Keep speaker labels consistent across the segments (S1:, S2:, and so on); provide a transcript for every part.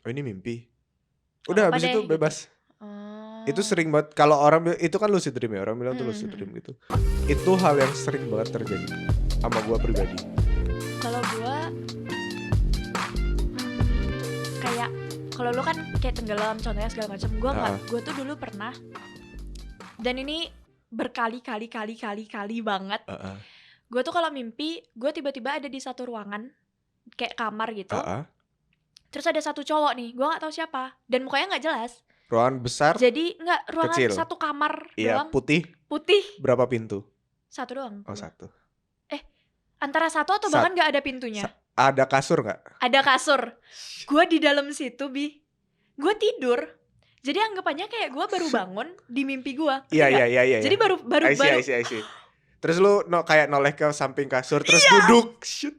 S1: oh ini mimpi.
S2: Gak
S1: Udah
S2: apa-apa
S1: habis itu
S2: deh,
S1: bebas.
S2: gitu.
S1: Itu sering banget. Kalau orang itu kan lucid dream ya, orang bilang tuh lucid dream gitu. Itu hal yang sering banget terjadi sama gue pribadi.
S2: Kalau gue kayak kalau lu kan kayak tenggelam contohnya segala macam, gue nggak. Gue tuh dulu pernah, dan ini berkali-kali banget. Gue tuh kalau mimpi, gue tiba-tiba ada di satu ruangan kayak kamar gitu. Terus ada satu cowok nih, gue nggak tahu siapa, dan mukanya nggak jelas.
S1: Ruangan besar?
S2: Jadi nggak, ruangan
S1: kecil.
S2: Satu kamar
S1: iya,
S2: doang.
S1: Putih.
S2: Berapa
S1: pintu?
S2: Satu doang.
S1: Oh, satu.
S2: Antara satu atau bahkan nggak ada pintunya.
S1: Ada kasur nggak?
S2: Ada kasur. Gue di dalam situ, Bi. Gue tidur. Jadi anggapannya kayak gue baru bangun di mimpi gue.
S1: Iya.
S2: Jadi baru.
S1: I see. Terus lu kayak noleh ke samping kasur terus duduk. Shoot.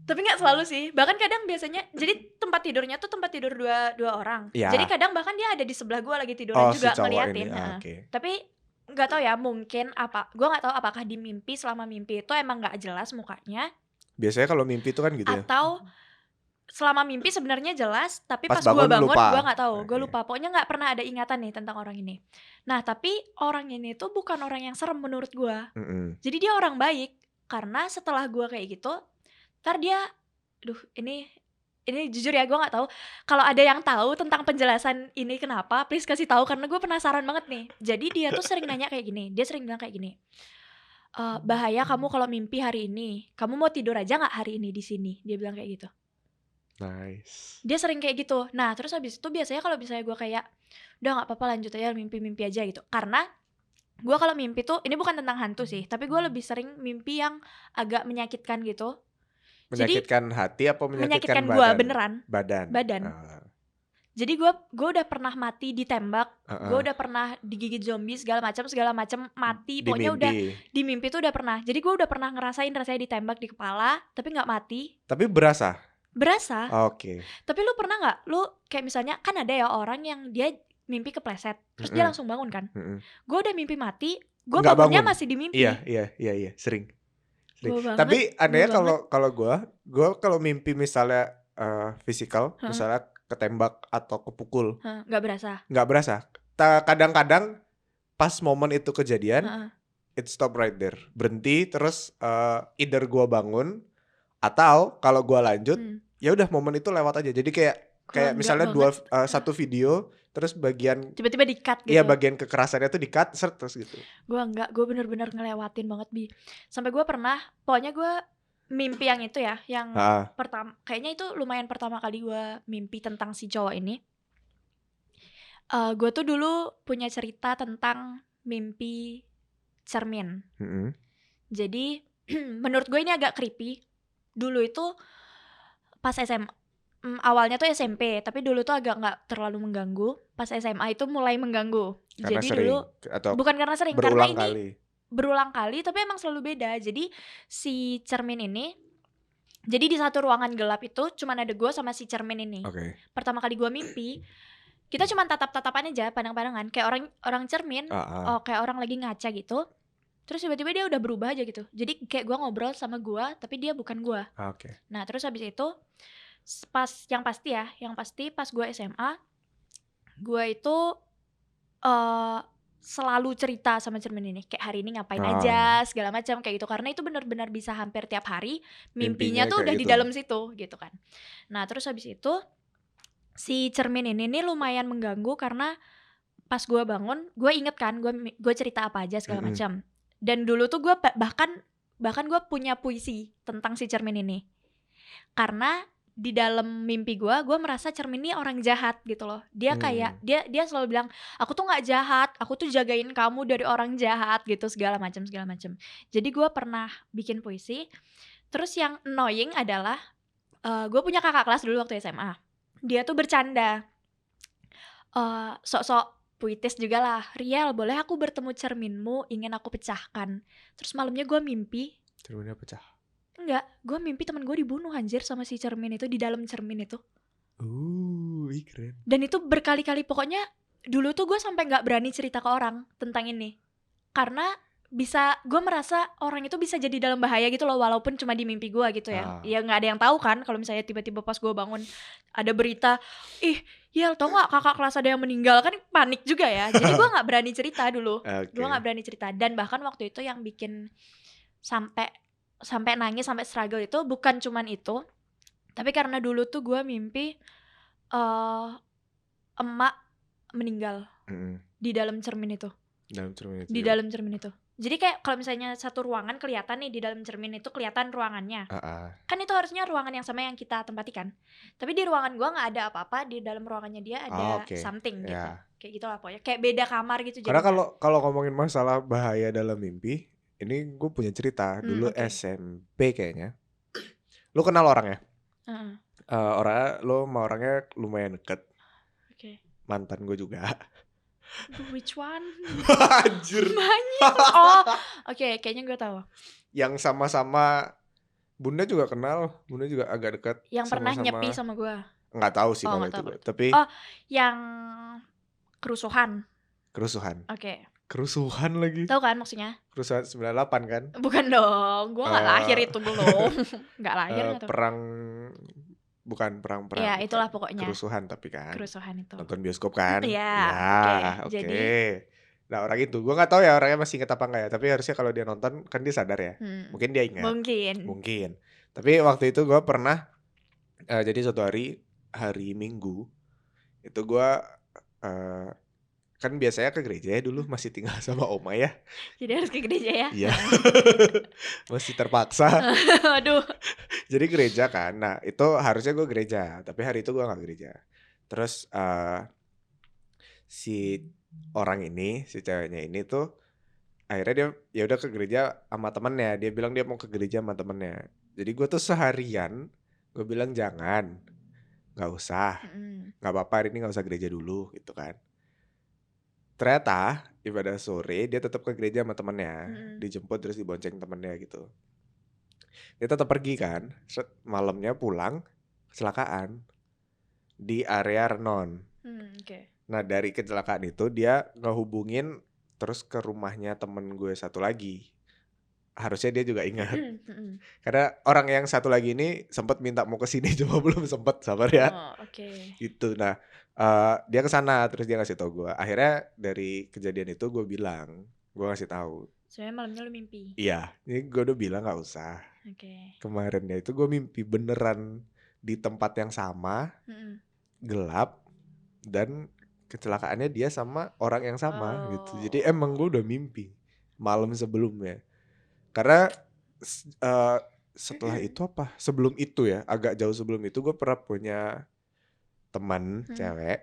S2: Tapi nggak selalu sih. Bahkan kadang biasanya, jadi tempat tidurnya tuh tempat tidur dua orang.
S1: Ya.
S2: Jadi kadang bahkan dia ada di sebelah gue lagi tiduran juga
S1: si
S2: ngeliatin.
S1: Okay.
S2: Tapi nggak tahu ya, mungkin gue nggak tahu apakah di mimpi, selama mimpi itu emang nggak jelas mukanya.
S1: Biasanya kalau mimpi itu kan gitu ya.
S2: Atau selama mimpi sebenarnya jelas, tapi pas gue bangun gue nggak tahu. Gue lupa. Pokoknya nggak pernah ada ingatan nih tentang orang ini. Nah tapi orang ini tuh bukan orang yang serem menurut gue. Jadi dia orang baik. Karena setelah gue kayak gitu, ntar dia, ini jujur ya, gue nggak tahu. Kalau ada yang tahu tentang penjelasan ini kenapa, please kasih tahu karena gue penasaran banget nih. Jadi dia tuh sering nanya kayak gini. Dia sering bilang kayak gini. Bahaya kamu kalau mimpi hari ini. Kamu mau tidur aja nggak hari ini di sini? Dia bilang kayak gitu.
S1: Nice.
S2: Dia sering kayak gitu. Nah terus habis itu biasanya kalau misalnya gue kayak, udah nggak apa-apa lanjut aja mimpi aja gitu. Karena gue kalau mimpi tuh, ini bukan tentang hantu sih, tapi gue lebih sering mimpi yang agak menyakitkan gitu.
S1: Menyakitkan hati apa menyakitkan badan?
S2: Gue beneran.
S1: Badan.
S2: Jadi gue udah pernah mati ditembak, gue udah pernah digigit zombie segala macam mati. Pokoknya udah di mimpi tuh udah pernah. Jadi gue udah pernah ngerasain rasanya ditembak di kepala, tapi nggak mati.
S1: Tapi berasa.
S2: Oke. Tapi lu pernah nggak? Lu kayak misalnya kan ada ya orang yang dia mimpi kepleset, terus dia langsung bangun kan? Gue udah mimpi mati, gue bangunnya masih di mimpi.
S1: Iya, sering. Tapi anehnya kalau gue kalau mimpi misalnya fisikal, misalnya ketembak atau kepukul,
S2: nggak
S1: berasa. Kadang-kadang pas momen itu kejadian, it stop right there, berhenti, terus either gue bangun atau kalau gue lanjut, ya udah momen itu lewat aja. Jadi kayak misalnya satu video, terus bagian
S2: tiba-tiba di-cut gitu.
S1: Iya, bagian kekerasannya tuh di-cut terus gitu.
S2: Gue bener-bener ngelewatin banget, Bi. Sampai gue pernah, pokoknya gue mimpi yang itu ya, yang pertama, kayaknya itu lumayan pertama kali gue mimpi tentang si cowok ini. Gue tuh dulu punya cerita tentang mimpi cermin. Jadi menurut gue ini agak creepy. Dulu itu pas SMA, awalnya tuh SMP, tapi dulu tuh agak nggak terlalu mengganggu. Pas SMA itu mulai mengganggu.
S1: Karena
S2: jadi
S1: sering,
S2: dulu
S1: atau
S2: bukan karena sering,
S1: berulang
S2: karena ini
S1: kali.
S2: Berulang kali, tapi emang selalu beda. Jadi si cermin ini, jadi di satu ruangan gelap itu cuman ada gue sama si cermin ini. Pertama kali gue mimpi, kita cuman tatap-tatapan aja, pandang-pandangan, kayak orang cermin, kayak orang lagi ngaca gitu. Terus tiba-tiba dia udah berubah aja gitu. Jadi kayak gue ngobrol sama gue, tapi dia bukan gue. Nah terus habis itu, yang pasti pas gue SMA, gue itu selalu cerita sama cermin ini, kayak hari ini ngapain aja segala macam kayak gitu, karena itu benar-benar bisa hampir tiap hari mimpinya tuh udah gitu. Di dalam situ gitu kan. Nah terus habis itu si cermin ini nih lumayan mengganggu karena pas gue bangun, gue inget kan gue cerita apa aja segala macam. Dan dulu tuh gue bahkan gue punya puisi tentang si cermin ini, karena di dalam mimpi gue merasa cermin ini orang jahat gitu loh. Dia kayak dia selalu bilang, aku tuh nggak jahat, aku tuh jagain kamu dari orang jahat gitu, segala macam. Jadi gue pernah bikin puisi. Terus yang annoying adalah gue punya kakak kelas dulu waktu SMA. Dia tuh bercanda, sok-sok puitis juga lah. Riel, boleh aku bertemu cerminmu, ingin aku pecahkan. Terus malamnya gue mimpi
S1: cerminnya pecah.
S2: Enggak, gue mimpi teman gue dibunuh anjir sama si cermin itu, di dalam cermin itu.
S1: Keren.
S2: Dan itu berkali-kali, pokoknya dulu tuh gue sampai nggak berani cerita ke orang tentang ini, karena gue merasa orang itu bisa jadi dalam bahaya gitu loh, walaupun cuma di mimpi gue gitu ya. Ya nggak ada yang tahu kan kalau misalnya tiba-tiba pas gue bangun ada berita, Yel tau nggak kakak kelas ada yang meninggal, kan panik juga ya. Jadi gue nggak berani cerita dulu. Gue nggak berani cerita, dan bahkan waktu itu yang bikin sampai nangis, sampai struggle itu bukan cuman itu, tapi karena dulu tuh gue mimpi emak meninggal di dalam cermin itu. Di dalam cermin itu. Jadi kayak kalau misalnya satu ruangan kelihatan nih, di dalam cermin itu kelihatan ruangannya. Kan itu harusnya ruangan yang sama yang kita tempati kan. Tapi di ruangan gua nggak ada apa-apa, di dalam ruangannya dia ada something gitu. Kayak gitu lah pokoknya. Kayak beda kamar gitu.
S1: Karena kalau ngomongin masalah bahaya dalam mimpi, ini gue punya cerita. Dulu SMP kayaknya. Lu kenal orangnya? Lo sama orangnya lumayan deket. Mantan gue juga.
S2: Which one?
S1: Anjir.
S2: Banyak. Oke, kayaknya gue tahu.
S1: Yang sama-sama Bunda juga kenal. Bunda juga agak dekat.
S2: Yang pernah nyepi sama gue.
S1: Nggak tahu sih kalau itu. Tapi
S2: yang kerusuhan.
S1: Oke. Kerusuhan lagi.
S2: Tahu kan maksudnya?
S1: Kerusuhan 98 kan?
S2: Bukan dong. Gue nggak lahir itu belum. Nggak lahir nggak tahu.
S1: Bukan perang.
S2: Ya itulah pokoknya.
S1: Kerusuhan tapi kan.
S2: Kerusuhan itu.
S1: Nonton bioskop kan?
S2: Iya.
S1: Oke. Nah orang itu, gue nggak tahu ya orangnya masih inget apa nggak ya. Tapi harusnya kalau dia nonton kan dia sadar ya. Mungkin dia ingat. Mungkin. Tapi waktu itu gue pernah, jadi suatu hari Minggu itu gue kan biasanya ke gereja ya, dulu masih tinggal sama oma ya.
S2: Jadi harus ke gereja ya?
S1: Iya. Masih terpaksa.
S2: Aduh.
S1: Jadi gereja kan. Nah itu harusnya gue gereja, tapi hari itu gue gak gereja. Terus si orang ini, si ceweknya ini tuh akhirnya dia ya udah ke gereja sama temennya. Dia bilang dia mau ke gereja sama temennya. Jadi gue tuh seharian gue bilang jangan, gak usah, gak apa-apa hari ini gak usah gereja dulu gitu kan. Ternyata ibadah sore dia tetap ke gereja sama temennya, dijemput terus dibonceng temennya gitu. Dia tetap pergi kan, malamnya pulang kecelakaan di area Renon. Nah dari kecelakaan itu dia ngehubungin terus ke rumahnya temen gue satu lagi. Harusnya dia juga ingat. Karena orang yang satu lagi ini sempat minta mau kesini cuma belum sempat, sabar ya. Gitu. Nah dia kesana terus dia ngasih tahu gue. Akhirnya dari kejadian itu gue bilang, gue ngasih tahu.
S2: Soalnya malamnya lu mimpi.
S1: Iya, ini gue udah bilang nggak usah. Kemarinnya itu gue mimpi beneran di tempat yang sama, gelap, dan kecelakaannya dia sama orang yang sama gitu. Jadi emang gue udah mimpi malam sebelumnya. Karena setelah itu apa? Sebelum itu ya, agak jauh sebelum itu gue pernah punya teman cewek.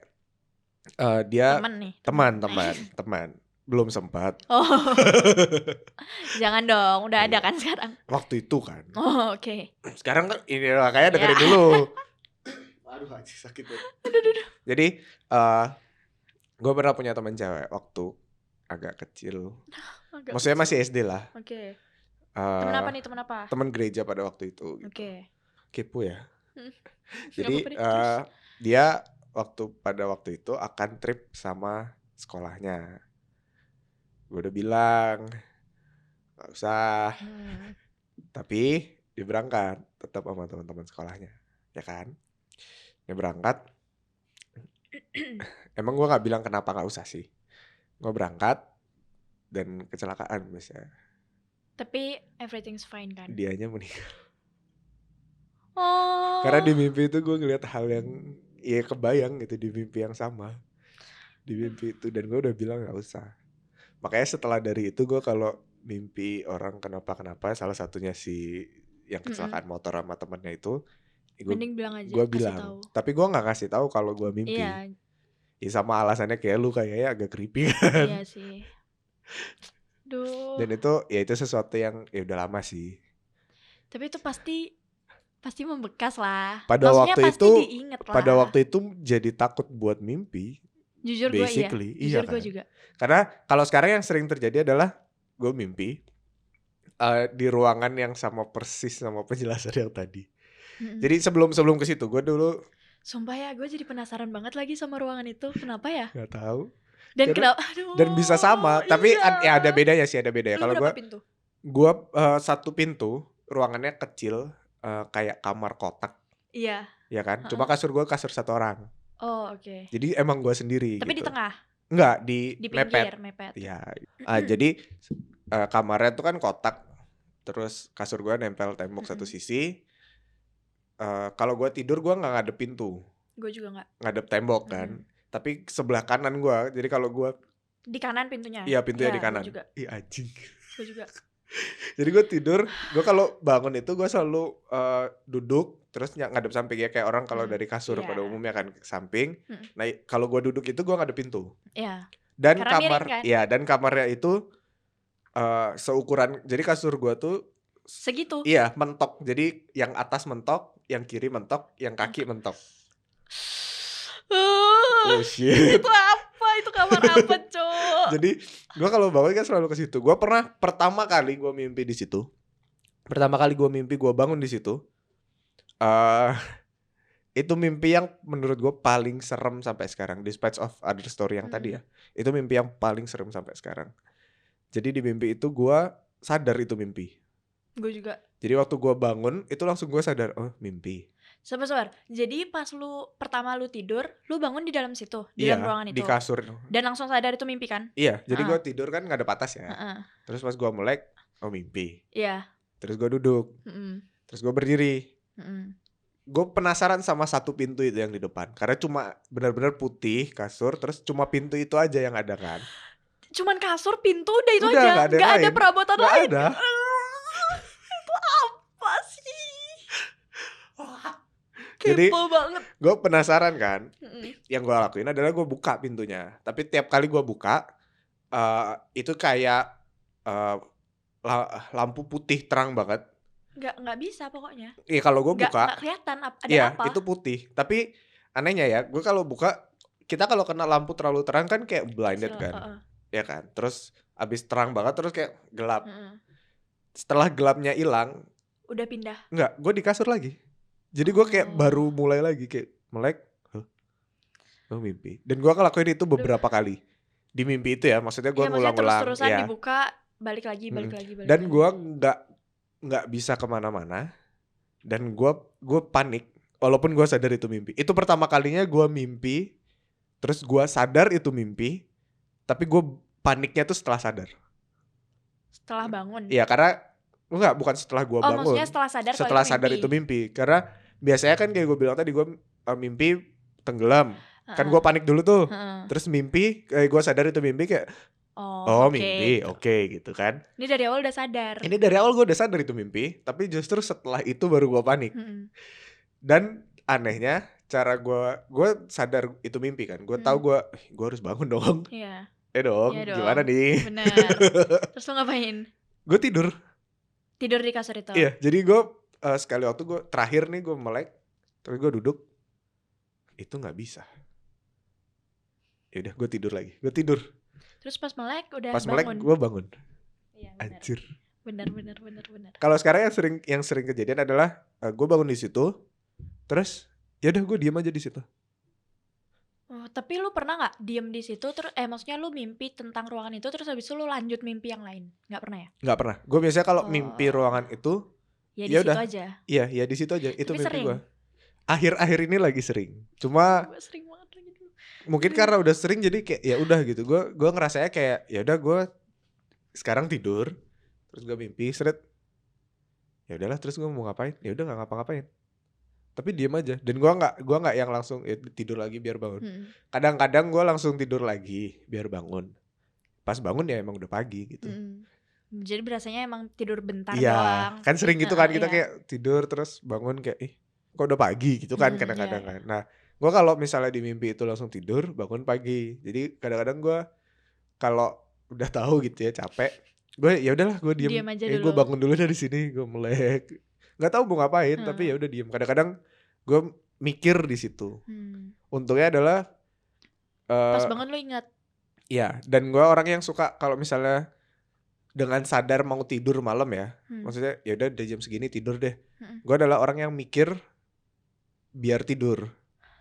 S1: Dia teman. Belum sempat.
S2: Jangan dong, udah ada kan sekarang.
S1: Waktu itu kan.
S2: Oke.
S1: Sekarang kan ini makanya dengerin dulu. Aduh sakit banget. Jadi gue pernah punya teman cewek waktu agak kecil. Maksudnya masih SD lah.
S2: Temen apa nih, temen apa?
S1: Temen gereja pada waktu itu gitu. Kepo ya. Jadi dia pada waktu itu akan trip sama sekolahnya. Gue udah bilang gak usah. Tapi dia berangkat tetap sama teman-teman sekolahnya, ya kan? Dia berangkat. Emang gue gak bilang kenapa gak usah sih. Gue berangkat dan kecelakaan misalnya.
S2: Tapi everything's fine kan?
S1: Dianya meninggal. Karena di mimpi itu gue ngeliat hal yang ya kebayang gitu di mimpi yang sama. Di mimpi itu, dan gue udah bilang gak usah. Makanya setelah dari itu gue kalau mimpi orang kenapa-kenapa, salah satunya si yang kecelakaan motor sama temennya itu,
S2: mending bilang aja,
S1: gue bilang tahu. Tapi gue gak kasih tahu kalau gue mimpi. Ya sama alasannya kayak lu kayaknya agak creepy kan.
S2: Iya sih. Duh.
S1: Dan itu sesuatu yang ya udah lama sih.
S2: Tapi itu pasti membekas lah.
S1: Pada
S2: maksudnya
S1: waktu
S2: pasti
S1: itu
S2: diinget lah.
S1: Pada waktu itu jadi takut buat mimpi.
S2: Jujur gue iya.
S1: Jujur gue juga. Karena kalau sekarang yang sering terjadi adalah gue mimpi di ruangan yang sama persis sama penjelasan yang tadi. Jadi sebelum ke situ gue dulu.
S2: Sumpah ya, gue jadi penasaran banget lagi sama ruangan itu. Kenapa ya?
S1: Gak tahu.
S2: Dan
S1: Karena, dan bisa sama, tapi ya ada bedanya sih, ada bedanya. Kalau gue satu pintu, ruangannya kecil, kayak kamar kotak.
S2: Iya.
S1: Ya kan? Cuma kasur gue kasur satu orang.
S2: Oh, oke.
S1: Jadi emang gue sendiri.
S2: Tapi
S1: gitu.
S2: di tengah?
S1: Enggak, di
S2: pinggir,
S1: mepet. Ya. Jadi kamarnya tuh kan kotak, terus kasur gue nempel tembok satu sisi. Kalau gue tidur gue nggak ngadep pintu.
S2: Gue juga nggak.
S1: Ngadep tembok kan. Tapi sebelah kanan gue. Jadi kalau gue
S2: di kanan pintunya.
S1: Iya, pintunya di kanan.
S2: Iya,
S1: anjing.
S2: Gue juga.
S1: Jadi gue tidur, gue kalau bangun itu gue selalu duduk terus ngadep samping ya, kayak orang kalau dari kasur pada umumnya kan ke samping. Nah, kalau gue duduk itu gue ngadep pintu.
S2: Iya.
S1: Dan dan kamarnya itu seukuran, jadi kasur gue tuh
S2: segitu.
S1: Iya, mentok. Jadi yang atas mentok, yang kiri mentok, yang kaki mentok. Oh shit.
S2: Itu apa? Itu kamar apa, Cok?
S1: Jadi gue kalau bangun kan selalu ke situ. Gue pernah pertama kali gue mimpi di situ. Pertama kali gue mimpi gue bangun di situ. Itu mimpi yang menurut gue paling serem sampai sekarang. Despite of other story yang tadi ya. Itu mimpi yang paling serem sampai sekarang. Jadi di mimpi itu gue sadar itu mimpi.
S2: Gue juga.
S1: Jadi waktu gue bangun itu langsung gue sadar, oh mimpi.
S2: Sabar. Jadi pas pertama lu tidur, lu bangun di dalam situ, di dalam ruangan itu.
S1: Di kasur.
S2: Dan langsung sadar itu mimpi kan?
S1: Iya, jadi gue tidur kan ngadep atas ya. Terus pas gue melek, oh mimpi.
S2: Iya.
S1: Terus gue duduk. Terus gue berdiri. Gue penasaran sama satu pintu itu yang di depan. Karena cuma benar-benar putih kasur, terus cuma pintu itu aja yang ada kan.
S2: Cuman kasur, pintu, udah itu aja. Gak ada perabotan lain.
S1: Gak ada.
S2: Itu apa sih?
S1: Jadi
S2: banget.
S1: Gue penasaran kan. Yang gue lakuin adalah gue buka pintunya. Tapi tiap kali gue buka, itu kayak lampu putih terang banget.
S2: Nggak bisa pokoknya.
S1: Iya, kalau gue buka
S2: nggak kelihatan ada apa.
S1: Iya, itu putih. Tapi anehnya ya, gue kalau buka, kita kalau kena lampu terlalu terang kan kayak blinded kan. Ya kan. Terus abis terang banget terus kayak gelap. Setelah gelapnya hilang,
S2: udah pindah.
S1: Enggak, gue di kasur lagi. Jadi gue kayak baru mulai lagi, kayak melek. Oh mimpi. Dan gue ngelakuin itu beberapa kali. Di mimpi itu ya, maksudnya gue ngulang-ngulang.
S2: Terus-terusan dibuka, balik lagi.
S1: Dan gue nggak bisa kemana-mana. Dan gue panik, walaupun gue sadar itu mimpi. Itu pertama kalinya gue mimpi, terus gue sadar itu mimpi, tapi gue paniknya tuh setelah sadar.
S2: Setelah bangun?
S1: Iya, karena bukan setelah gue bangun.
S2: Maksudnya setelah sadar
S1: itu mimpi. Karena biasanya kan kayak gue bilang tadi, gue mimpi tenggelam. Kan gue panik dulu tuh. Terus mimpi, gue sadar itu mimpi kayak mimpi, oke gitu kan.
S2: Ini dari awal udah sadar.
S1: Ini dari awal gue udah sadar itu mimpi, tapi justru setelah itu baru gue panik. Dan anehnya cara gue sadar itu mimpi kan. Gue tahu gue harus bangun dong.
S2: Iya.
S1: Dong, gimana nih?
S2: Bener. Terus lo ngapain?
S1: Gue tidur.
S2: Tidur di kasur itu?
S1: Iya, jadi gue sekali waktu gue terakhir nih gue melek, terus gue duduk, itu nggak bisa. Ya udah gue tidur lagi, gue tidur.
S2: Terus pas melek udah
S1: pas
S2: bangun?
S1: Pas melek gue bangun.
S2: Iya, bener.
S1: Anjir.
S2: Bener.
S1: Kalau sekarang yang sering kejadian adalah gue bangun di situ, terus ya udah gue diam aja di situ.
S2: Oh, tapi lu pernah nggak diem di situ terus maksudnya lu mimpi tentang ruangan itu terus habis itu lu lanjut mimpi yang lain? Nggak pernah ya? Nggak
S1: pernah. Gue biasanya kalau mimpi ruangan itu
S2: ya di situ aja.
S1: Iya, di situ aja. Itu
S2: tapi
S1: mimpi
S2: sering.
S1: Gue. Akhir-akhir ini lagi sering. Cuma
S2: gue sering banget lagi dulu.
S1: Mungkin karena udah sering jadi kayak ya udah gitu. Gue ngerasanya kayak ya udah gue sekarang tidur terus gue mimpi seret. Ya udahlah, terus gue mau ngapain? Ya udah nggak ngapa-ngapain. Tapi diem aja. Dan gue nggak yang langsung tidur lagi biar bangun. Kadang-kadang gue langsung tidur lagi biar bangun. Pas bangun ya emang udah pagi gitu.
S2: Jadi berasanya emang tidur bentar doang.
S1: Iya, kan sering gitu kan kita kayak tidur terus bangun kayak kok udah pagi gitu kan kadang-kadang kan. Nah, gue kalau misalnya di mimpi itu langsung tidur, bangun pagi. Jadi kadang-kadang gue kalau udah tahu gitu ya capek, gue ya udahlah gue diem
S2: aja dulu.
S1: Gue bangun dulu dari sini, gue melek. Nggak tahu mau ngapain, tapi ya udah diem. Kadang-kadang gue mikir di situ. Untungnya adalah
S2: pas bangun lo ingat.
S1: Iya, dan gue orang yang suka kalau misalnya dengan sadar mau tidur malam ya, maksudnya ya udah jam segini tidur deh. Gue adalah orang yang mikir biar tidur.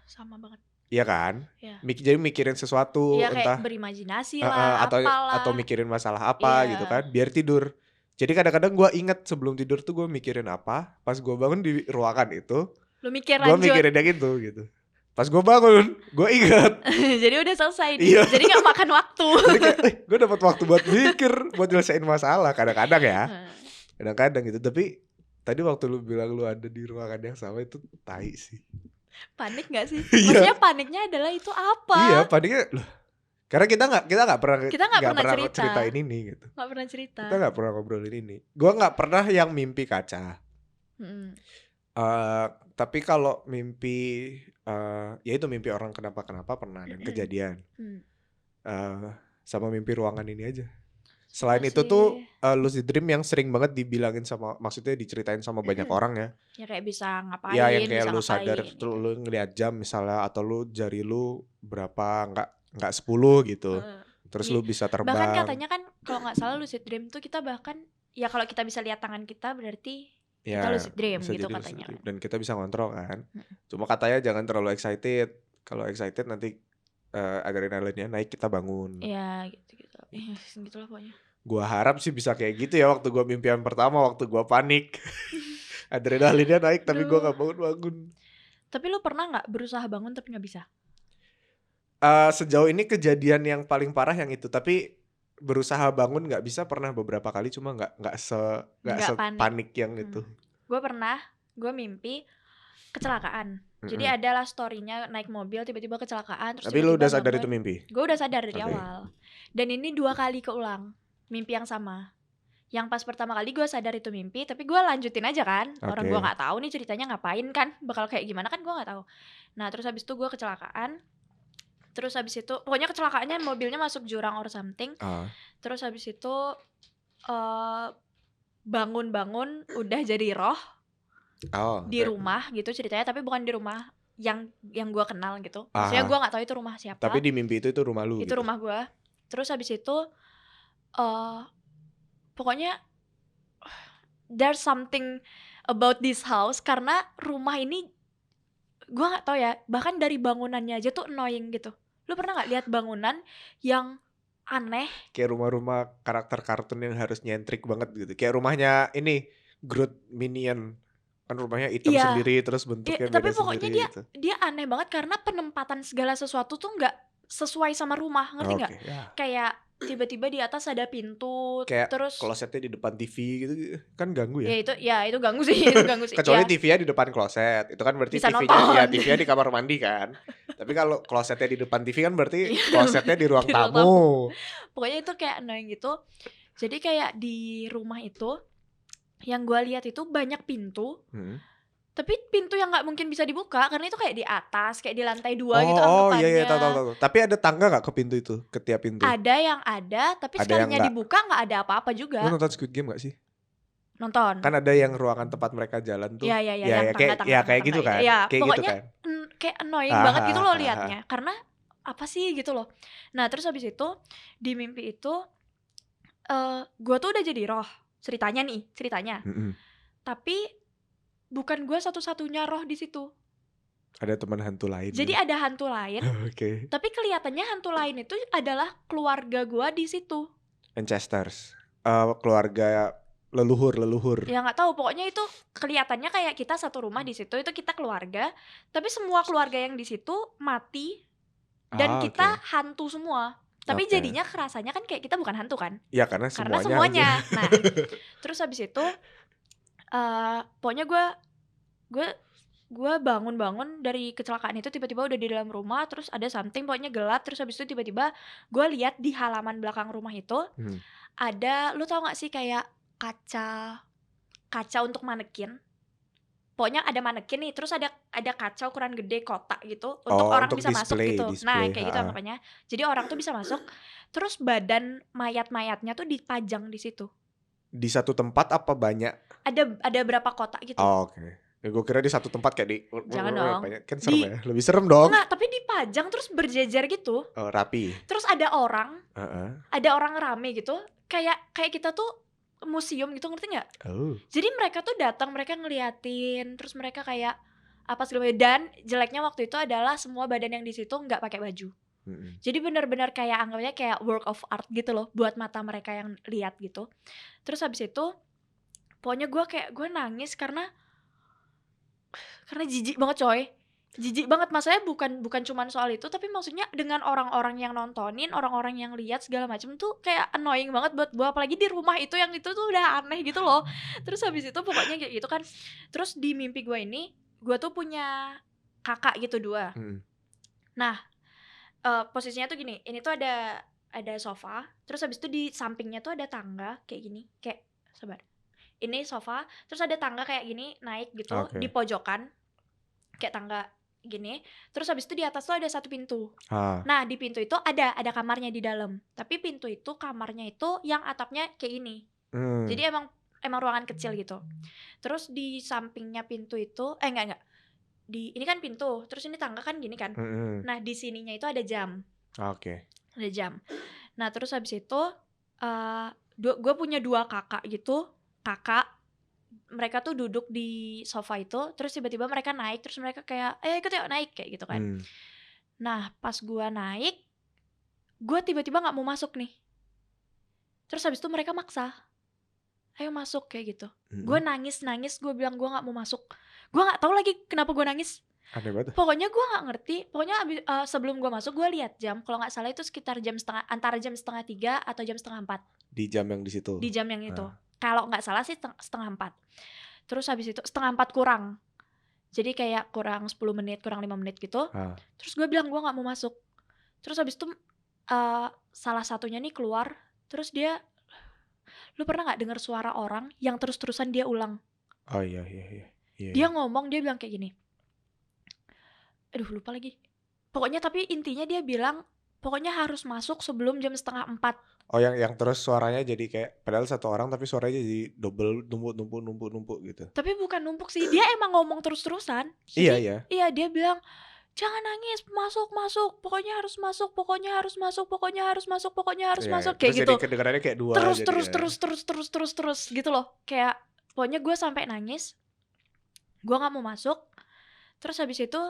S2: Sama banget.
S1: Iya kan?
S2: Iya.
S1: Jadi mikirin sesuatu,
S2: Iya, kayak
S1: entah
S2: berimajinasi lah,
S1: atau
S2: apalah.
S1: mikirin masalah apa gitu kan, biar tidur. Jadi kadang-kadang gue inget sebelum tidur tuh gue mikirin apa, pas gue bangun di ruangan itu,
S2: Lu mikir
S1: gue
S2: lanjut.
S1: mikirin yang itu gitu. Pas gue bangun, gue inget.
S2: Jadi udah selesai nih.
S1: Iya.
S2: Jadi gak makan waktu.
S1: Jadi kayak, gue dapat waktu buat mikir, buat nyelesain masalah. Kadang-kadang ya, kadang-kadang gitu. Tapi tadi waktu lu bilang lu ada di ruangan yang sama itu tai sih.
S2: Panik gak sih? Maksudnya paniknya adalah itu apa?
S1: Iya, paniknya loh. Karena kita nggak pernah ceritain ini gitu.
S2: Nggak pernah cerita.
S1: Kita nggak pernah ngobrolin ini. Gue nggak pernah yang mimpi kaca. Tapi kalau mimpi, ya itu mimpi orang kenapa pernah dan kejadian. Sama mimpi ruangan ini aja. Selain itu tuh lucid dream yang sering banget dibilangin sama, maksudnya diceritain sama banyak orang ya.
S2: Ya kayak bisa ngapain.
S1: Ya yang kayak lu
S2: ngapain,
S1: sadar
S2: gitu.
S1: lu ngeliat jam misalnya, atau lu jari lu berapa nggak 10 gitu. Terus lu bisa terbang.
S2: Bahkan katanya kan kalau nggak salah lucid dream tuh kita bahkan ya kalau kita bisa lihat tangan kita berarti
S1: ya,
S2: kita lucid dream gitu katanya.
S1: Dan kita bisa ngontrol kan. Cuma katanya jangan terlalu excited. Kalau excited nanti adrenalinnya naik, kita bangun.
S2: Ya gitu-gitu. Gitu lah pokoknya.
S1: Gua harap sih bisa kayak gitu ya waktu gua mimpian pertama, waktu gua panik. Adrenalinnya naik tapi gua gak bangun-bangun.
S2: Tapi lu pernah gak berusaha bangun tapi gak bisa?
S1: Sejauh ini kejadian yang paling parah yang itu. Tapi berusaha bangun gak bisa pernah beberapa kali. Cuma gak sepanik yang itu.
S2: Gue pernah, gue mimpi kecelakaan. Jadi adalah story-nya naik mobil tiba-tiba kecelakaan. Terus
S1: tapi lu udah sadar itu mimpi?
S2: Gue udah sadar dari awal. Dan ini 2 kali keulang mimpi yang sama. Yang pas pertama kali gue sadar itu mimpi, tapi gue lanjutin aja kan. Orang gue nggak tahu nih ceritanya ngapain kan, bakal kayak gimana kan gue nggak tahu. Nah terus habis itu gue kecelakaan. Terus habis itu pokoknya kecelakaannya mobilnya masuk jurang or something. Terus habis itu bangun-bangun udah jadi roh di rumah gitu ceritanya, tapi bukan di rumah yang gue kenal gitu. Maksudnya gue nggak tahu itu rumah siapa.
S1: Tapi di mimpi itu rumah lu.
S2: Itu
S1: gitu.
S2: rumah gue. Terus habis itu pokoknya there's something about this house, karena rumah ini gue nggak tahu ya, bahkan dari bangunannya aja tuh annoying gitu. Lu pernah nggak lihat bangunan yang aneh? Kayak
S1: rumah-rumah karakter kartun yang harus nyentrik banget gitu. Kayak rumahnya ini Groot Minion, kan rumahnya hitam sendiri terus bentuknya beda. Tapi pokoknya
S2: sendiri, dia aneh banget karena penempatan segala sesuatu tuh nggak sesuai sama rumah, ngerti nggak? Kayak tiba-tiba di atas ada pintu,
S1: kayak
S2: terus
S1: klosetnya di depan TV gitu, kan ganggu ya?
S2: Itu ganggu sih, itu ganggu sih.
S1: Kecuali TV-nya di depan kloset, itu kan berarti TV-nya di kamar mandi kan. Tapi kalau klosetnya di depan TV kan berarti klosetnya di ruang tamu.
S2: Pokoknya itu kayak annoying gitu. Jadi kayak di rumah itu yang gue lihat itu banyak pintu. Tapi pintu yang nggak mungkin bisa dibuka karena itu kayak di atas, kayak di lantai 2 gitu angkatannya.
S1: Iya, tahu. Tapi ada tangga nggak ke pintu itu, ke tiap pintu?
S2: Ada yang ada, tapi sekalinya dibuka nggak ada apa-apa juga.
S1: Lu nonton Squid Game nggak sih?
S2: Nonton.
S1: Kan ada yang ruangan tempat mereka jalan tuh.
S2: Iya,
S1: kayak gitu kan.
S2: Iya,
S1: kayak
S2: pokoknya
S1: gitu kan.
S2: Kayak annoying banget gitu loh liatnya. Karena apa sih gitu loh. Nah terus habis itu di mimpi itu gue tuh udah jadi roh ceritanya. Tapi bukan gue satu-satunya roh di situ.
S1: Ada teman hantu lain.
S2: Jadi ada hantu lain. Tapi kelihatannya hantu lain itu adalah keluarga gue di situ.
S1: Ancestors. Keluarga leluhur.
S2: Ya nggak tahu, pokoknya itu kelihatannya kayak kita satu rumah di situ, itu kita keluarga. Tapi semua keluarga yang di situ mati dan kita hantu semua. Tapi jadinya kerasanya kan kayak kita bukan hantu kan?
S1: Ya karena semuanya.
S2: Nah, terus habis itu pokoknya gue bangun dari kecelakaan itu, tiba-tiba udah di dalam rumah, terus ada something, pokoknya gelap, terus habis itu tiba-tiba gue lihat di halaman belakang rumah itu ada, lu tau gak sih kayak kaca untuk manekin. Pokoknya ada manekin nih, terus ada kaca ukuran gede kotak gitu untuk orang bisa masuk gitu. Nah kayak gitu makanya. Jadi orang tuh bisa masuk, terus badan mayat-mayatnya tuh dipajang di situ.
S1: Di satu tempat apa banyak?
S2: Ada berapa kotak gitu.
S1: Oke. Ya gue kira di satu tempat kayak di.
S2: Jangan dong.
S1: Kan serem ya. Lebih serem dong.
S2: Enggak, tapi dipajang terus berjejer gitu.
S1: Rapi.
S2: Terus ada orang. Ada orang rame gitu. Kayak kita tuh museum gitu, ngerti nggak? Jadi mereka tuh datang, mereka ngeliatin, terus mereka kayak apa segala macam. Dan jeleknya waktu itu adalah semua badan yang di situ nggak pakai baju. Jadi benar-benar kayak anggapnya kayak work of art gitu loh buat mata mereka yang lihat gitu. Terus habis itu pokoknya gue nangis karena jijik banget coy. Jijik banget, maksudnya bukan cuman soal itu, tapi maksudnya dengan orang-orang yang nontonin, orang-orang yang lihat segala macam tuh kayak annoying banget buat gue, apalagi di rumah itu yang itu tuh udah aneh gitu loh. Terus habis itu pokoknya kayak gitu kan. Terus di mimpi gue ini, gue tuh punya kakak gitu 2. Nah, posisinya tuh gini, ini tuh ada sofa, terus habis itu di sampingnya tuh ada tangga kayak gini, kayak sabar. Ini sofa, terus ada tangga kayak gini naik gitu di pojokan, kayak tangga gini. Terus habis itu di atas tuh ada satu pintu. Nah di pintu itu ada kamarnya di dalam. Tapi pintu itu kamarnya itu yang atapnya kayak ini. Jadi emang ruangan kecil gitu. Terus di sampingnya pintu itu enggak. Ini kan pintu, terus ini tangga kan gini kan. Nah di sininya itu ada jam. Ada jam. Nah terus habis itu gue punya 2 kakak gitu. Mereka tuh duduk di sofa itu, terus tiba-tiba mereka naik, terus mereka kayak ikut yuk naik kayak gitu kan. Nah pas gue naik, gue tiba-tiba nggak mau masuk nih. Terus habis itu mereka maksa, ayo masuk kayak gitu. Gue nangis, gue bilang gue nggak mau masuk. Gue nggak tahu lagi kenapa gue nangis.
S1: Aneh banget.
S2: Pokoknya gue nggak ngerti. Pokoknya sebelum gue masuk gue lihat jam, kalau nggak salah itu sekitar antara jam 2:30 atau jam 3:30.
S1: Di jam yang di situ.
S2: Di jam yang itu. Kalau nggak salah sih 3:30. Terus habis itu 3:30 kurang. Jadi kayak kurang 10 menit, kurang 5 menit gitu. Terus gue bilang gue gak mau masuk. Terus habis itu salah satunya nih keluar. Terus dia, lu pernah gak dengar suara orang yang terus-terusan dia ulang?
S1: Oh iya.
S2: Dia ngomong, dia bilang kayak gini. Aduh lupa lagi. Pokoknya tapi intinya dia bilang pokoknya harus masuk sebelum jam 3:30.
S1: Oh yang terus suaranya jadi kayak padahal satu orang tapi suaranya jadi double numpuk gitu.
S2: Tapi bukan numpuk sih, dia emang ngomong terus-terusan.
S1: Jadi,
S2: iya dia bilang jangan nangis, masuk, pokoknya harus masuk kayak gitu.
S1: Jadi kedengarannya kayak 2
S2: terus gitu loh. Kayak pokoknya gue sampai nangis. Gue nggak mau masuk. Terus habis itu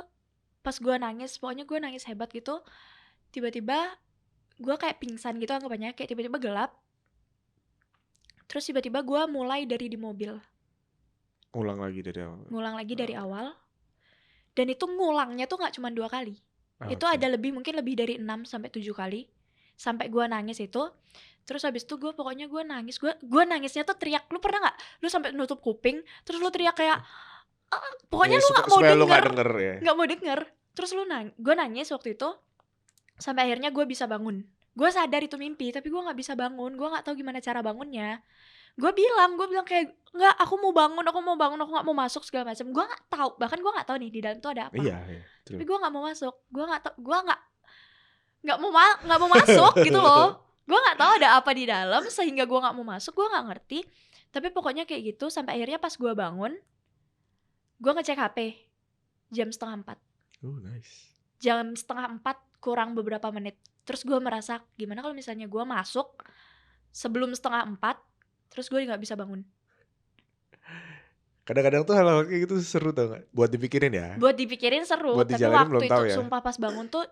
S2: pas gue nangis, pokoknya gue nangis hebat gitu. Tiba-tiba gue kayak pingsan gitu anggapannya, kayak tiba-tiba gelap. Terus tiba-tiba gue mulai dari di mobil.
S1: Ngulang lagi dari awal.
S2: Dan itu ngulangnya tuh gak cuma 2 kali. Itu ada mungkin lebih dari 6-7 kali. Sampai gue nangis itu. Terus habis itu pokoknya gue nangis. Gue nangisnya tuh teriak. Lu pernah gak? Lu sampai nutup kuping. Terus lu teriak kayak pokoknya lu gak mau denger. Gak mau denger. Terus gue nangis waktu itu. Sampai akhirnya gue bisa bangun. Gue sadar itu mimpi, tapi gue gak bisa bangun. Gue gak tahu gimana cara bangunnya. Gue bilang kayak nggak, aku mau bangun, aku nggak mau masuk segala macam. Gue nggak tahu, bahkan gue nggak tahu nih di dalam tuh ada apa. Tapi gue nggak mau masuk. Gue nggak tahu, gue nggak mau masuk gitu loh. Gue nggak tahu ada apa di dalam sehingga gue nggak mau masuk. Gue nggak ngerti. Tapi pokoknya kayak gitu sampai akhirnya pas gue bangun, gue ngecek HP jam 3:30.
S1: Nice.
S2: Jam 3:30 kurang beberapa menit. Terus gue merasa gimana kalau misalnya gue masuk sebelum 3:30. Terus gue gak bisa bangun.
S1: Kadang-kadang tuh hal-hal kayak gitu seru tau gak? Buat dipikirin ya.
S2: Buat dipikirin seru.
S1: Buat
S2: tapi waktu itu
S1: ya.
S2: Sumpah pas bangun tuh,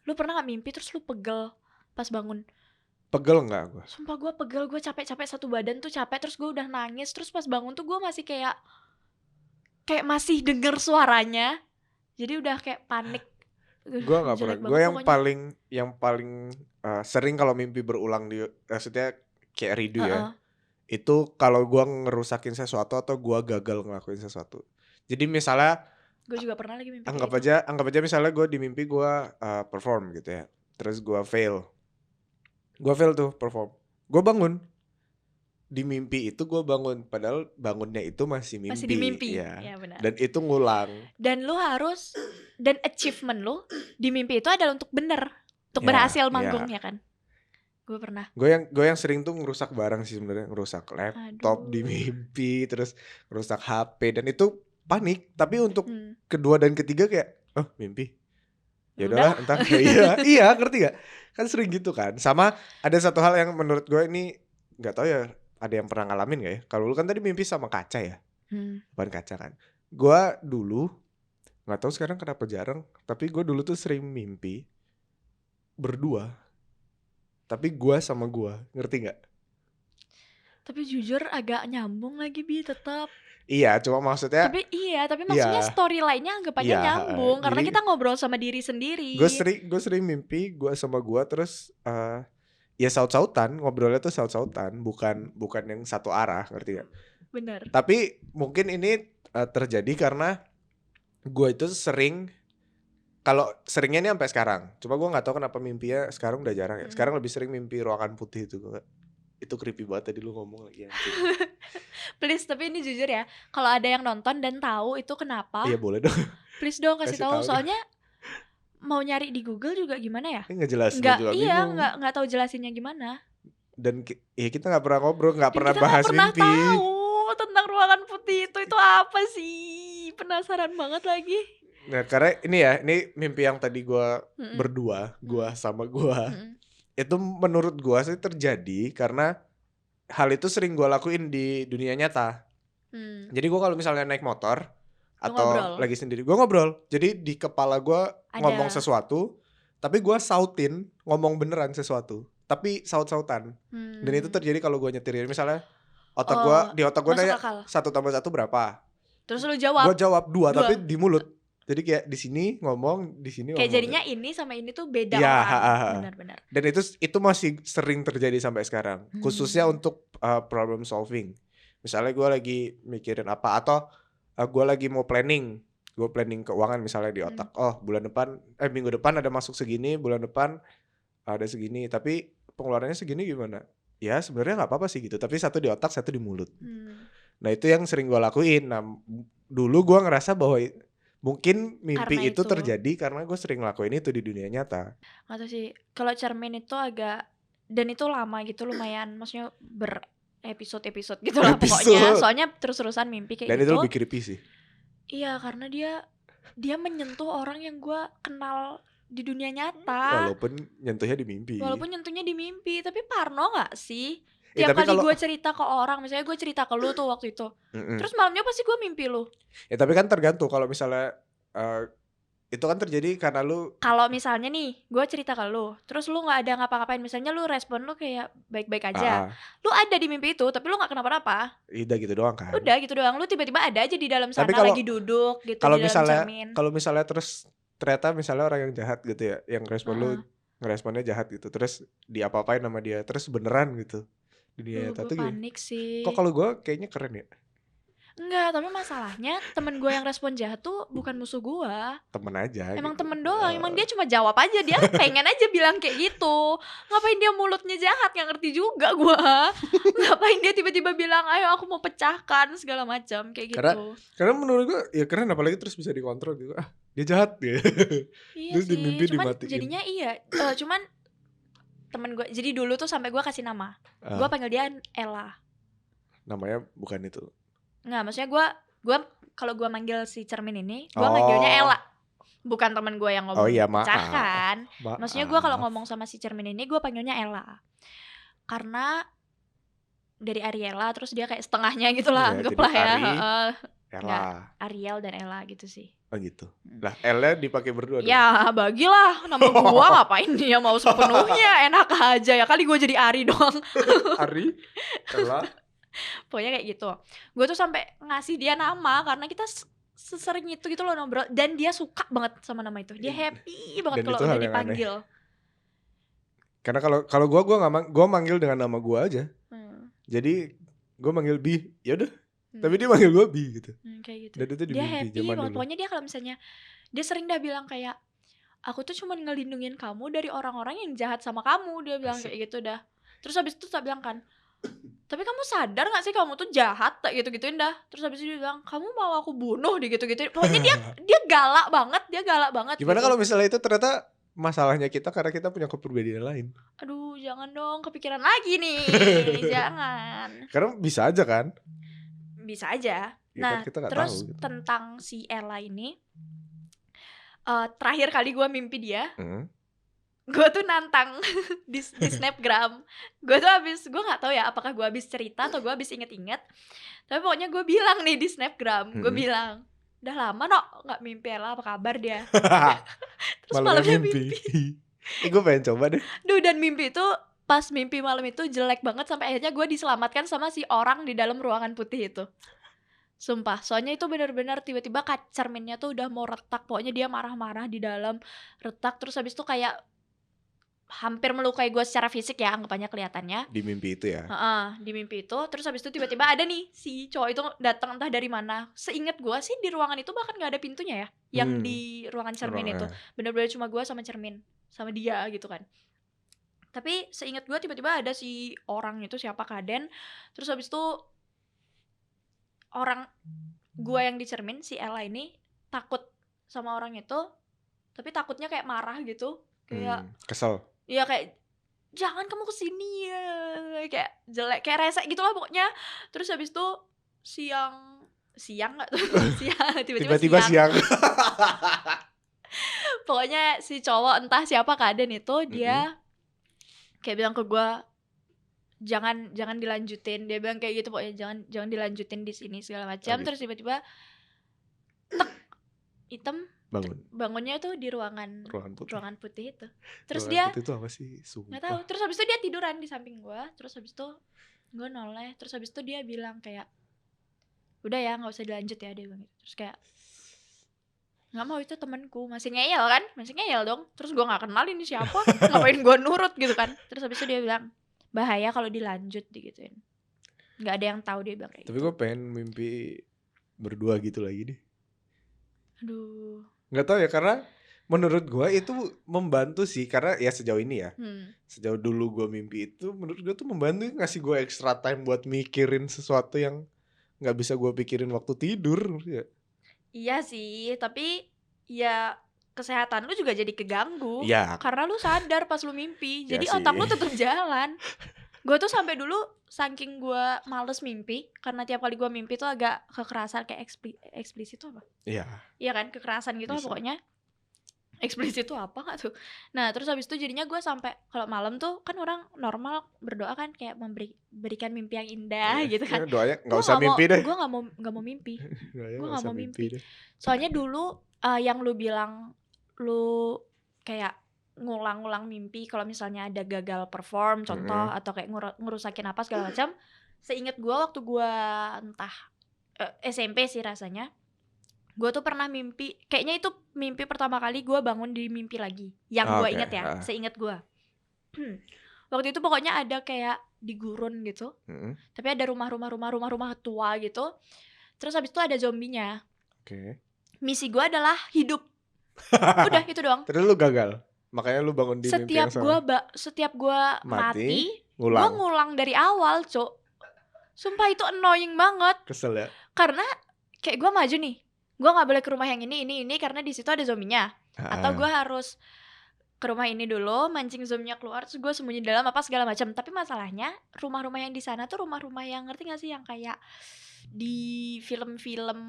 S2: lu pernah gak mimpi terus lu pegel pas bangun?
S1: Pegel gak gue?
S2: Sumpah gue pegel, gue capek-capek satu badan tuh capek. Terus gue udah nangis. Terus pas bangun tuh gue masih kayak masih denger suaranya. Jadi udah kayak panik.
S1: Gue gak pernah. Gue yang paling sering kalau mimpi berulang maksudnya kayak redo ya. Itu kalau gue ngerusakin sesuatu atau gue gagal ngelakuin sesuatu. Jadi misalnya
S2: gue juga pernah lagi mimpi
S1: anggap aja misalnya gue di mimpi gue perform gitu ya, terus gue fail tuh perform, gue bangun di mimpi itu, gue bangun padahal bangunnya itu masih di mimpi ya benar. Dan itu ngulang, dan
S2: lu harus, dan achievement lu di mimpi itu adalah untuk berhasil manggungnya kan. Gue pernah.
S1: Gue yang sering tuh ngerusak barang sih sebenarnya, ngerusak laptop di mimpi, terus ngerusak HP, dan itu panik. Tapi untuk kedua dan ketiga kayak mimpi. Ya udahlah, entar. iya, ngerti gak? Kan sering gitu kan. Sama ada satu hal yang menurut gue ini nggak tahu ya, ada yang pernah ngalamin gak ya? Kalau lu kan tadi mimpi sama kaca ya, bukan kaca kan. Gue dulu Nggak tahu sekarang kenapa jarang. Tapi gue dulu tuh sering mimpi berdua. Tapi gue sama gue, ngerti nggak?
S2: Tapi jujur agak nyambung lagi Bi tetap.
S1: Iya, cuma maksudnya.
S2: Tapi maksudnya
S1: iya,
S2: storyline-nya anggapannya
S1: iya,
S2: nyambung karena
S1: jadi
S2: kita ngobrol sama diri sendiri.
S1: gue sering mimpi gue sama gue terus ya saut-sautan, ngobrolnya tuh saut-sautan, bukan yang satu arah, ngerti gak?
S2: Bener.
S1: Tapi mungkin ini terjadi karena gue itu sering, kalau seringnya ini sampai sekarang. Cuma gue nggak tahu kenapa mimpinya sekarang udah jarang ya. Sekarang lebih sering mimpi ruangan putih itu creepy banget tadi lu ngomong lagi.
S2: Please, tapi ini jujur ya, kalau ada yang nonton dan tahu itu kenapa,
S1: iya boleh dong.
S2: please dong kasih tahu.
S1: Tahu
S2: Soalnya mau nyari di Google juga gimana ya?
S1: Ngejelasin juga
S2: Iya,
S1: bingung.
S2: nggak tahu jelasinnya gimana.
S1: Dan kita nggak pernah ngobrol, nggak pernah
S2: kita
S1: bahas
S2: nggak pernah
S1: mimpi.
S2: tahu tentang ruangan putih itu apa sih? Penasaran banget lagi.
S1: Nah karena ini mimpi yang tadi gue berdua, gue sama gue, itu menurut gue sih terjadi karena hal itu sering gue lakuin di dunia nyata. Jadi gue kalau misalnya naik motor atau lagi sendiri, gue ngobrol. Jadi di kepala gue ngomong sesuatu, tapi gue sautin ngomong beneran sesuatu, tapi saut-sautan. Dan itu terjadi kalau gue nyetir. Misalnya di otak gue nanya 1 tambah 1 berapa?
S2: Terus lu jawab.
S1: Gue jawab 2 tapi di mulut. Jadi kayak di sini ngomong, di sini ngomong.
S2: Kayak jadinya ini sama ini tuh beda
S1: ya,
S2: orang. Benar-benar.
S1: Dan itu masih sering terjadi sampai sekarang. Khususnya untuk problem solving. Misalnya gue lagi mikirin apa, atau gue lagi mau planning. Gue planning keuangan misalnya di otak. Oh minggu depan ada masuk segini, bulan depan ada segini. Tapi pengeluarannya segini gimana? Ya sebenarnya gak apa-apa sih gitu. Tapi satu di otak, satu di mulut. Nah itu yang sering gue lakuin. Nah dulu gue ngerasa bahwa mungkin mimpi
S2: karena
S1: itu terjadi karena gue sering ngelakuin itu di dunia nyata.
S2: Nggak tahu sih, kalau cermin itu agak, dan itu lama gitu lumayan, maksudnya episode gitu lah pokoknya. Soalnya terus-terusan mimpi kayak
S1: dan
S2: gitu.
S1: Dan itu lebih creepy sih.
S2: Iya, karena dia menyentuh orang yang gue kenal di dunia nyata.
S1: Walaupun nyentuhnya di mimpi.
S2: Tapi parno gak sih? Tiap kali gue cerita ke orang, misalnya gue cerita ke lu tuh waktu itu, terus malamnya pasti gue mimpi lu.
S1: Ya tapi kan tergantung, kalau misalnya itu kan terjadi karena lu. Kalau
S2: misalnya nih, gue cerita ke lu, terus lu gak ada ngapa-ngapain, misalnya lu respon lu kayak baik-baik aja, lu ada di mimpi itu, tapi lu gak kenapa-napa.
S1: Udah gitu doang kan?
S2: Udah gitu doang, lu tiba-tiba ada aja di dalam sana, lagi duduk gitu di dalam cermin.
S1: Kalau misalnya terus ternyata misalnya orang yang jahat gitu ya, yang respon lu ngeresponnya jahat gitu, terus diapa-apain sama dia, terus beneran gitu. Dunia nyata tuh
S2: panik sih.
S1: Kok kalau gue kayaknya keren ya?
S2: Enggak, tapi masalahnya temen gue yang respon jahat tuh bukan musuh gue.
S1: Temen aja.
S2: Emang gitu. Temen doang, emang dia cuma jawab aja, dia pengen aja bilang kayak gitu. Ngapain dia mulutnya jahat, gak ngerti juga gue. Ngapain dia tiba-tiba bilang, ayo aku mau pecahkan segala macam kayak gitu.
S1: Karena menurut gue ya keren, apalagi terus bisa dikontrol gitu. Dia jahat gitu.
S2: Iya terus sih, cuman dimatiin. Jadinya cuman temen gue, jadi dulu tuh sampai gue kasih nama, gue panggil dia Ella.
S1: Namanya bukan itu?
S2: Nggak, maksudnya gue kalau gue manggil si cermin ini, gue manggilnya Ella, bukan temen gue yang ngomong pecahkan. Maksudnya gue kalau ngomong sama si cermin ini, gue panggilnya Ella, karena dari Ariela, terus dia kayak setengahnya gitu lah, anggaplah ya.
S1: Ella.
S2: Ariel dan Ella gitu sih.
S1: Oh gitu. Lah Ella dipakai berdua dong.
S2: Ya bagilah, nama gua ngapain dia mau sepenuhnya, enak aja ya kali gue jadi Ari doang.
S1: Ari, Ella.
S2: Pokoknya kayak gitu. Gue tuh sampai ngasih dia nama karena kita sesering itu gitu loh ngobrol, dan dia suka banget sama nama itu. Dia happy banget kalau udah dipanggil.
S1: Karena kalau gue manggil dengan nama gue aja. Jadi gue manggil Bi, ya udah. Tapi dia manggil gue Bi gitu.
S2: Kayak gitu.
S1: Dan itu
S2: dia happy banget. Pokoknya dia kalau misalnya, dia sering dah bilang kayak, aku tuh cuma ngelindungin kamu dari orang-orang yang jahat sama kamu. Dia bilang kayak gitu dah. Terus habis itu tak bilang kan, tapi kamu sadar gak sih kamu tuh jahat, tak gitu-gituin dah. Terus habis itu dia bilang, kamu mau aku bunuh, gitu-gituin. Pokoknya dia galak banget,
S1: Gimana
S2: gitu.
S1: Kalau misalnya itu ternyata masalahnya kita karena kita punya kepribadian lain?
S2: Aduh, jangan dong, kepikiran lagi nih. Jangan.
S1: Karena bisa aja kan?
S2: Bisa aja. Nah, kita terus tahu, gitu. Tentang si Ella ini, terakhir kali gue mimpi dia, gue tuh nantang di Snapgram. Gue nggak tahu ya apakah gue habis cerita atau gue habis inget-inget. Tapi pokoknya gue bilang nih di Snapgram, gue bilang, udah lama nggak mimpi Ella, apa kabar dia. Terus
S1: Malamnya
S2: malamnya mimpi.
S1: Gue pengen coba deh.
S2: Dan mimpi itu, pas mimpi malam itu jelek banget sampai akhirnya gue diselamatkan sama si orang di dalam ruangan putih itu. Sumpah, soalnya itu benar-benar tiba-tiba cerminnya tuh udah mau retak, pokoknya dia marah-marah di dalam, retak, terus habis itu kayak hampir melukai gue secara fisik ya, anggapannya kelihatannya.
S1: Di mimpi itu ya?
S2: Di mimpi itu, terus habis itu tiba-tiba ada nih si cowok itu datang entah dari mana. Seingat gue sih di ruangan itu bahkan gak ada pintunya ya, yang di ruangan cermin itu. Benar-benar cuma gue sama cermin, sama dia gitu kan. Tapi seingat gue tiba-tiba ada si orang itu, siapa Kaden, terus habis itu orang gue yang di cermin, si Ella ini takut sama orang itu, tapi takutnya kayak marah gitu, kayak
S1: kesel.
S2: Iya kayak jangan kamu kesini ya, kayak jelek, kayak rese gitu lah pokoknya. Terus habis itu siang nggak tuh siang tiba-tiba siang. Pokoknya si cowok entah siapa Kaden itu dia kayak bilang ke gue, jangan dilanjutin, dia bilang kayak gitu, pokoknya jangan dilanjutin di sini segala macam. Terus tiba-tiba hitam bangunnya tuh di ruangan putih itu. Terus
S1: ruangan
S2: dia
S1: putih itu apa sih?
S2: Nggak tahu. Terus habis itu dia tiduran di samping gue. Terus habis itu gue noleh. Terus habis itu dia bilang kayak, udah ya nggak usah dilanjut ya, dia bilang gitu. Terus kayak, nggak mau, itu temanku, masih ngeyel dong. Terus gue nggak kenal ini siapa, ngapain gue nurut gitu kan. Terus habis itu dia bilang, bahaya kalau dilanjut digituin, nggak ada yang tahu, dia bilang kayak.
S1: Tapi gue pengen mimpi berdua gitu lagi deh.
S2: Aduh,
S1: nggak tahu ya, karena menurut gue itu membantu sih, karena ya sejauh ini ya, sejauh dulu gue mimpi itu menurut gue tuh membantu, ngasih gue extra time buat mikirin sesuatu yang nggak bisa gue pikirin waktu tidur ya.
S2: Iya sih, tapi ya kesehatan lu juga jadi keganggu
S1: ya,
S2: karena lu sadar pas lu mimpi, jadi otak lu tetap jalan. Gue tuh sampai dulu saking gue males mimpi, karena tiap kali gue mimpi tuh agak kekerasan, kayak eksplisit tuh apa? Iya kan, kekerasan gitu lah pokoknya. Eksplisit tuh apa gak tuh? Nah terus habis itu jadinya gue sampai kalau malam tuh kan orang normal berdoa kan kayak memberikan mimpi yang indah gitu kan.
S1: Doanya nggak usah mimpi deh.
S2: Gue nggak mau mimpi. Gue nggak mau mimpi. Soalnya dulu yang lu bilang lu kayak ngulang-ngulang mimpi kalau misalnya ada gagal perform contoh, atau kayak ngerusakin apa segala macam. Seingat gue waktu gue entah SMP sih rasanya, gue tuh pernah mimpi, kayaknya itu mimpi pertama kali gue bangun di mimpi lagi yang gue inget ya, seingat gue. Waktu itu pokoknya ada kayak di gurun gitu, tapi ada rumah tua gitu. Terus habis itu ada zombinya. Misi gue adalah hidup. Udah itu doang.
S1: Terus lu gagal, makanya lu bangun di mimpi yang sama.
S2: Setiap gue mati gue ngulang dari awal, Cok. Sumpah itu annoying banget.
S1: Kesel ya.
S2: Karena kayak gue maju nih, gue nggak boleh ke rumah yang ini karena di situ ada zombinya. Atau gue harus ke rumah ini dulu, mancing zombie-nya keluar, terus gue sembunyi dalam apa segala macam. Tapi masalahnya rumah-rumah yang di sana tuh rumah-rumah yang, ngerti gak sih, yang kayak di film-film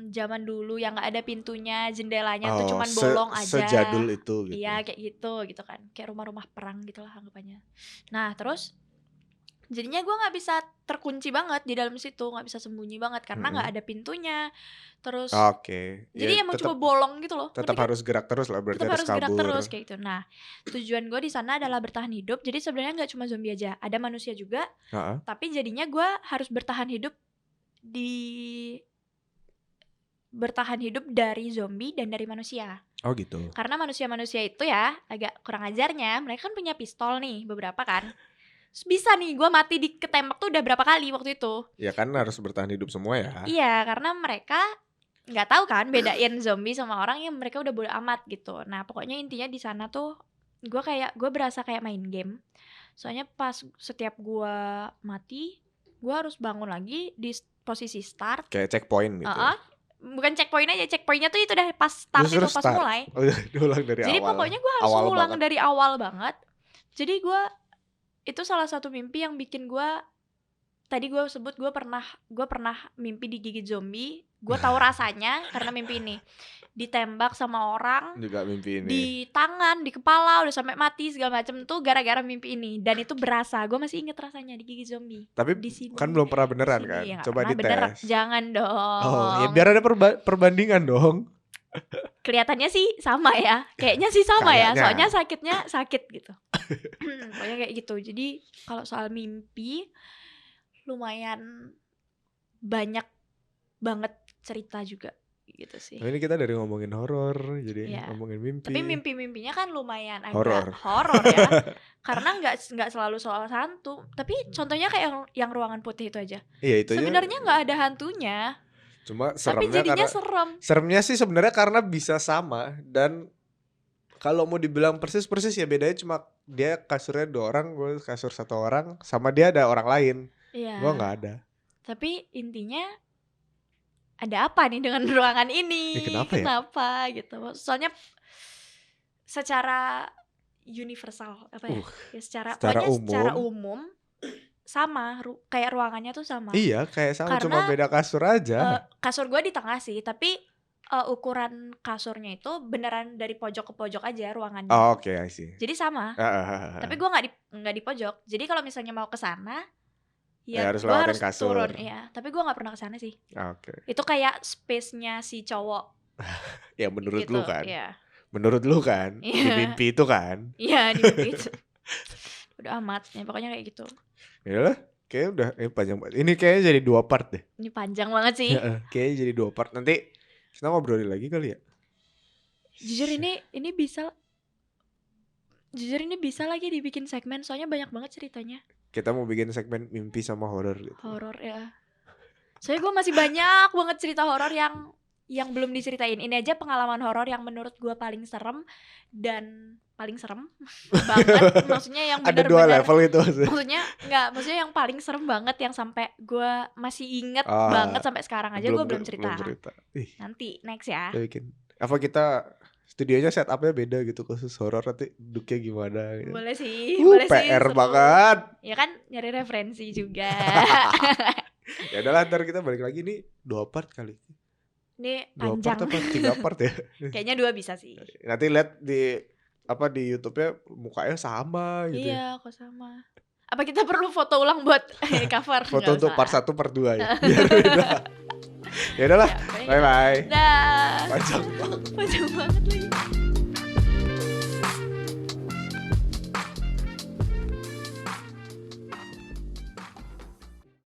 S2: zaman dulu yang nggak ada pintunya, jendelanya tuh cuman bolong aja.
S1: Sejadul itu gitu.
S2: Iya kayak gitu kan, kayak rumah-rumah perang gitulah anggapannya. Nah terus jadinya gue nggak bisa terkunci banget di dalam situ, nggak bisa sembunyi banget karena nggak ada pintunya. Terus jadi ya, emang cuma bolong gitu loh.
S1: Tetap harus gerak terus lah, berarti harus kabur.
S2: Gerak terus kayak gitu. Nah tujuan gue di sana adalah bertahan hidup. Jadi sebenarnya nggak cuma zombie aja, ada manusia juga. Tapi jadinya gue harus bertahan hidup dari zombie dan dari manusia.
S1: Oh gitu.
S2: Karena manusia-manusia itu ya agak kurang ajarnya, mereka kan punya pistol nih beberapa kan. Bisa nih gue mati ketembak tuh udah berapa kali waktu itu. Ya
S1: kan harus bertahan hidup semua ya.
S2: Iya, karena mereka nggak tahu kan bedain zombie sama orang yang mereka udah bodo amat gitu. Nah pokoknya intinya di sana tuh gue berasa kayak main game. Soalnya pas setiap gue mati, gue harus bangun lagi di posisi start.
S1: Kayak checkpoint gitu.
S2: Bukan checkpoint aja, checkpointnya tuh itu udah pas start itu, pas mulai.
S1: Diulang dari
S2: jadi
S1: awal.
S2: Pokoknya gue harus ulang dari awal banget. Jadi gue itu salah satu mimpi yang bikin gue tadi gue sebut gue pernah mimpi digigit zombie. Gue tahu rasanya karena mimpi ini. Ditembak sama orang
S1: Juga mimpi ini.
S2: di tangan, di kepala, udah sampai mati segala macam tuh gara-gara mimpi ini. Dan itu berasa, gue masih inget rasanya digigit zombie.
S1: Tapi
S2: Di sini,
S1: kan belum pernah beneran
S2: di sini,
S1: kan?
S2: ya nggak
S1: Coba
S2: pernah bener.
S1: dites.
S2: Jangan dong.
S1: Oh, ya biar ada perbandingan dong.
S2: Kelihatannya sih sama ya, kayaknya sih sama ya.
S1: Kayaknya.
S2: Soalnya sakitnya sakit gitu. Pokoknya kayak gitu. Jadi kalau soal mimpi lumayan banyak banget cerita juga gitu sih.
S1: Nah, ini kita dari ngomongin horor jadi
S2: Iya.
S1: ngomongin mimpi.
S2: Tapi mimpi-mimpinya kan lumayan
S1: Horor.
S2: agak horor ya. Karena nggak selalu soal hantu. Tapi contohnya kayak yang ruangan putih itu aja.
S1: Iya, itu aja.
S2: Sebenarnya nggak ada hantunya.
S1: Cuma
S2: Tapi
S1: seremnya
S2: jadinya
S1: karena
S2: serem.
S1: seremnya sih sebenarnya karena bisa sama, dan kalau mau dibilang persis ya bedanya cuma dia kasurnya 2 orang, gue kasur 1 orang, sama dia ada orang lain.
S2: Iya.
S1: Gue nggak ada.
S2: Tapi intinya ada apa nih dengan ruangan ini?
S1: Kenapa ya?
S2: Kenapa gitu? Soalnya secara universal apa ya? Ya
S1: Secara
S2: pokoknya
S1: umum.
S2: secara umum sama kayak ruangannya tuh sama.
S1: Iya, kayak sama,
S2: Karena,
S1: cuma beda kasur aja.
S2: Kasur gue di tengah sih, tapi ukuran kasurnya itu beneran dari pojok ke pojok aja ruangannya.
S1: Oh, oke, I see.
S2: Jadi sama. Tapi gue nggak di pojok. Jadi kalau misalnya mau ke sana, ya
S1: harus
S2: gue
S1: lewatin
S2: harus
S1: kasur.
S2: turun. Ya, tapi gue nggak pernah ke sana sih.
S1: Oke.
S2: Itu kayak space-nya si cowok.
S1: Ya menurut
S2: Gitu,
S1: lu kan.
S2: ya.
S1: Menurut lu kan. Di
S2: Iya.
S1: mimpi itu kan.
S2: Iya, di mimpi itu. Udah amat. Ya, pokoknya kayak gitu.
S1: Ya lah, kayak udah panjang banget. Ini kayaknya jadi 2 part deh.
S2: Ini panjang banget sih.
S1: Kayaknya jadi 2 part. Nanti kita ngobrolin lagi kali ya.
S2: Jujur ini bisa lagi dibikin segmen, soalnya banyak banget ceritanya.
S1: Kita mau bikin segmen mimpi sama horor gitu.
S2: Horor ya. Soalnya gue masih banyak banget cerita horor yang belum diceritain. Ini aja pengalaman horor yang menurut gue paling serem dan paling serem banget. Maksudnya yang
S1: Ada
S2: benar-benar
S1: 2 level itu.
S2: maksudnya yang paling serem banget, yang sampai gue masih inget banget sampai sekarang aja gue belum cerita. Nanti next ya.
S1: Apa kita studionya setupnya beda gitu khusus horor, nanti duduknya gimana gitu.
S2: Boleh sih, boleh sih.
S1: PR
S2: seru
S1: banget.
S2: Ya kan nyari referensi juga.
S1: Ya udahlah, ntar kita balik lagi nih 2 part kali.
S2: Ini
S1: 2
S2: panjang.
S1: part apa 3 part ya?
S2: Kayaknya 2 bisa sih.
S1: Nanti lihat di YouTube-nya mukanya sama gitu.
S2: Iya, kok sama. Apa kita perlu foto ulang buat cover?
S1: Foto untuk part 1 part 2 ya. Biar beda. Ya udahlah.
S2: Ya,
S1: Bye bye.
S2: dah.
S1: Panjang banget.
S2: Panjang banget lagi.